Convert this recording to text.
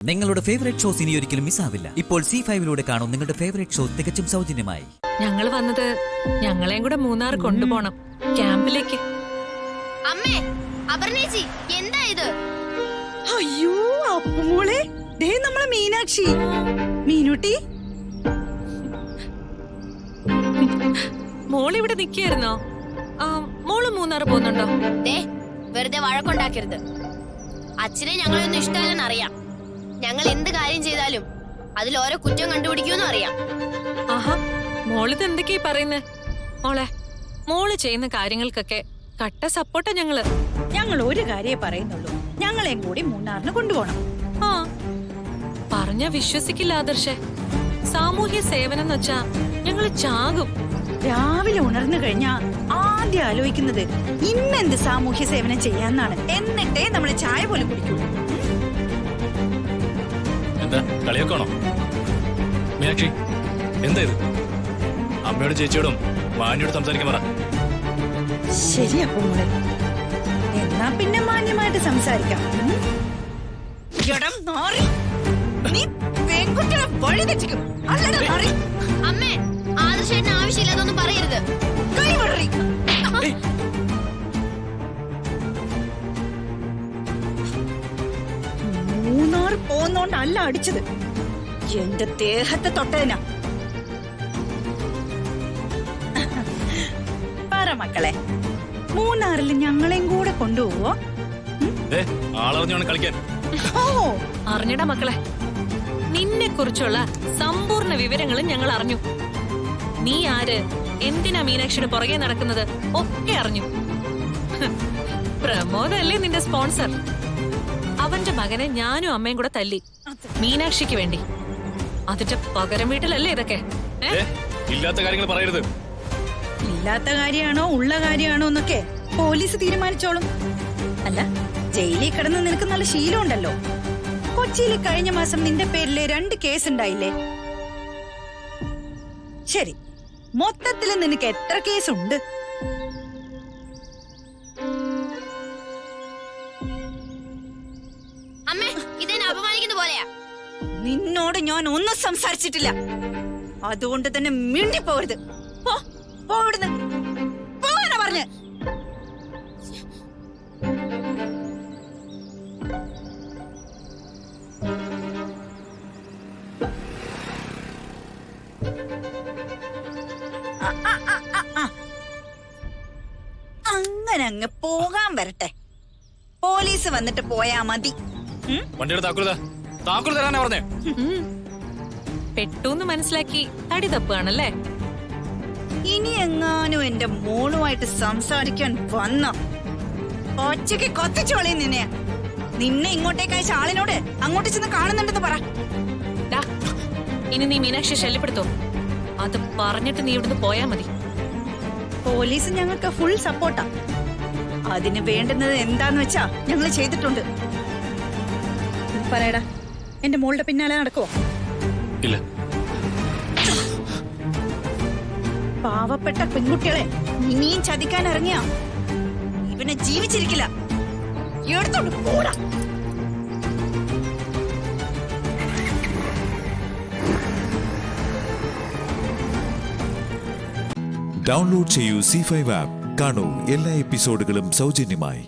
നിങ്ങളുടെ favourite shows ഇനി ഒരിക്കലും മിസ്സാവില്ല. ഇപ്പോൾ C5 കാണും നിങ്ങളുടെ ഫേവറേറ്റ് ഷോ തികച്ചും സൗജന്യമായി. ഞങ്ങൾ വന്നത് ഞങ്ങളെയും കൂടെ മൂന്നാർ കൊണ്ടുപോണം ക്യാമ്പിലേക്ക്. അമ്മേ, അപർണേച്ചി, എന്താ ഇത്? അയ്യോ അപ്പുമോളെ, ദേ നമ്മളെ മീനാക്ഷി. മീനുട്ടി, മോളിവിടെ നിക്കായിരുന്നോ? മോള് മൂന്നാർ പോകുന്നുണ്ടോ? ദേ, വെറുതെ വഴക്കുണ്ടാക്കരുത്. അച്ഛനെ ഞങ്ങളൊന്നും ഇഷ്ടമല്ലെന്ന് അറിയാം. ഞങ്ങൾ എന്ത് കാര്യം ചെയ്താലും അതിൽ ഓരോ കുറ്റം കണ്ടുപിടിക്കുമെന്നും അറിയാം. ആഹാ, മോളിത് എന്തൊക്കെയാ പറയുന്നേ? മോള് ചെയ്യുന്ന കാര്യങ്ങൾക്കൊക്കെ കട്ട സപ്പോർട്ടാ ഞങ്ങള്. ഞങ്ങൾ ഒരു കാര്യേ പറയുന്നുള്ളൂ, ഞങ്ങളെയും കൂടി മൂന്നാറിന് കൊണ്ടുപോകണം. ആ, പറഞ്ഞ വിശ്വസിക്കില്ല ആദർശേ. സാമൂഹ്യ സേവനം എന്ന് വെച്ചാ ഞങ്ങള് ചാകും. രാവിലെ ഉണർന്നു കഴിഞ്ഞാ ആദ്യം ആലോചിക്കുന്നത് ഇന്നെന്ത് സാമൂഹ്യ സേവനം ചെയ്യാന്നാണ്. എന്നിട്ടേ നമ്മള് ചായ പോലും കുടിക്കൂ. എന്താ കളിയൊക്കെയാണോ? മീനാക്ഷി, എന്താ ഇത്? അമ്മയോടും ചേച്ചിയോടും മാന്യോട് സംസാരിക്കാൻ പറ. ശരി അപ്പുമോളെ, എന്നാ പിന്നെ മാന്യമായിട്ട് സംസാരിക്കാം. നീ പെൺകുട്ടികളെ വഴി തെറ്റിക്കും. അമ്മേ, ആദർശേട്ടന് ആവശ്യമില്ലാതൊന്നും പറയരുത്. മൂന്നാർ പോന്നോണ്ടല്ല അടിച്ചത്, എന്റെ ദേഹത്തെ തൊട്ടതിനാ. പറ മക്കളെ, മൂന്നാറിൽ ഞങ്ങളെയും കൂടെ കൊണ്ടുപോവോ? ആളറിഞ്ഞാണ് കളിക്കാൻ. അറിഞ്ഞടാ മക്കളെ, നിന്നെ കുറിച്ചുള്ള സമ്പൂർണ്ണ വിവരങ്ങളും ഞങ്ങൾ അറിഞ്ഞു. നീ ആര്, എന്തിനാ മീനാക്ഷിയുടെ പുറകെ നടക്കുന്നത് ഒക്കെ അറിഞ്ഞു. പ്രമോദല്ലേ നിന്റെ സ്പോൺസർ. അവന്റെ മകനെ ഞാനും അമ്മയും കൂടെ തല്ലി മീനാക്ഷിക്ക് വേണ്ടി. അതിന്റെ പകരം വീട്ടിലല്ലേ ഇതൊക്കെ? ഇല്ലാത്ത കാര്യങ്ങൾ പറയരുത്. ഇല്ലാത്ത കാര്യമാണോ ഉള്ള കാര്യമാണോ എന്നൊക്കെ പോലീസ് തീരുമാനിച്ചോളും. അല്ല, ജയിലിൽ കിടന്ന് നിനക്ക് നല്ല ശീലമുണ്ടല്ലോ. കൊച്ചിയിൽ കഴിഞ്ഞ മാസം നിന്റെ പേരിലെ 2 കേസ് ഉണ്ടായില്ലേ? ശരി, മൊത്തത്തില് നിനക്ക് എത്ര കേസുണ്ട്? അമ്മേ, ഇതെന്നെ അപമാനിക്കുന്ന പോലെയാ. നിന്നോട് ഞാൻ ഒന്നും സംസാരിച്ചിട്ടില്ല, അതുകൊണ്ട് തന്നെ മിണ്ടിപ്പോരുത്. പോവിടുന്ന് പോവാനാ പറഞ്ഞ്. അങ്ങനെ അങ്ങ് പോകാൻ വരട്ടെ, പോലീസ് വന്നിട്ട് പോയാ മതി. വണ്ടിയുടെ താക്കോൽ തരാനാ പറഞ്ഞേ. പെട്ടൂന്ന് മനസ്സിലാക്കി തടി തപ്പുകയാണല്ലേ? ഇനി എങ്ങാനും എന്റെ മോളുമായിട്ട് സംസാരിക്കാൻ വന്ന ഒച്ചയ്ക്ക് കൊത്തിച്ചോളി നിന്നെ. നിന്നെ ഇങ്ങോട്ടേക്ക് അയച്ച ആളിനോട് അങ്ങോട്ട് ചെന്ന് കാണുന്നുണ്ടെന്ന് പറ. ഇനി നീ മീനാക്ഷി ശല്യപ്പെടുത്തോ? അത് പറഞ്ഞിട്ട് നീ ഇവിടുന്ന് പോയാ മതി. പോലീസ് ഞങ്ങൾക്ക് ഫുൾ സപ്പോർട്ടാ. അതിന് വേണ്ടുന്നത് എന്താന്ന് വെച്ചാ ഞങ്ങൾ ചെയ്തിട്ടുണ്ട്. പറയടാ, എന്റെ മോളുടെ പിന്നാലെ നടക്കുവോ? ഇല്ല. പാവപ്പെട്ട പെൺകുട്ടികളെ ഇനിയും ചതിക്കാൻ ഇറങ്ങിയ ഇവനെ ജീവിച്ചിരിക്കില്ല. എടുത്തോണ്ട് പോടാ. ഡൗൺലോഡ് ചെയ്യൂ C5 ആപ്പ്. കാണൂ എല്ലാ എപ്പിസോഡുകളും സൗജന്യമായി.